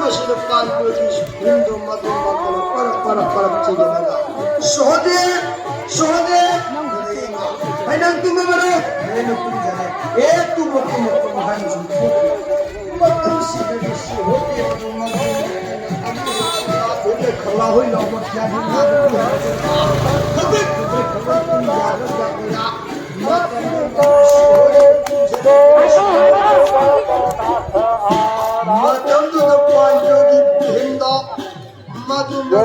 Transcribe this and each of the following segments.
Machine पान को हिंदू मत पर चलेगा सोहदे भाई नंग तुम बरो मैंने तुम जाने ए तुम हंजू तुम सीधे होते तुम होते खला होई ना मत क्या दिन ना खबे खबर तुम यार जाना मत Madam tu the point yogi hinda, madam tu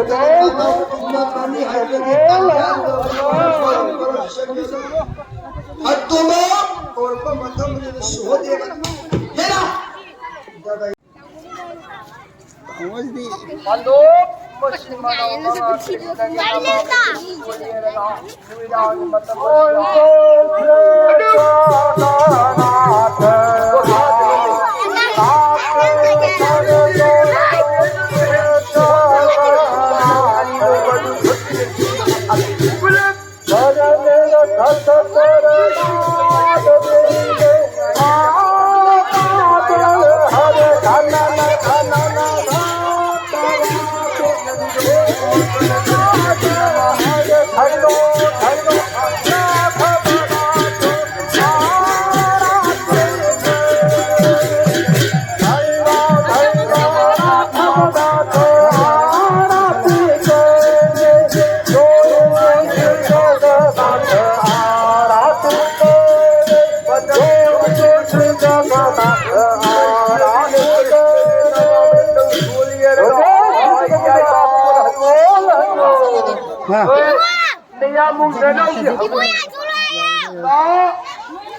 the mani hai yogi tangan Atuma और पर madam मुझे सो देगा, है ना? Mando, mesti mana Naya mong dalaw siya.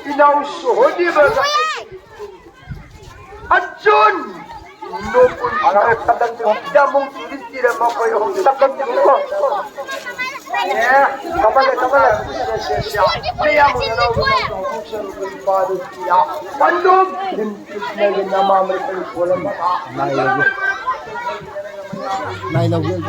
Inang suhodi ba? Atsun! Nukun ang tabang tidak mong tulis tidak makoy ang tabang ko. Kapag. Naya mong dalaw siya. Pandog! Hintus na rin namamay ko yung walang mata. Nailaw yun.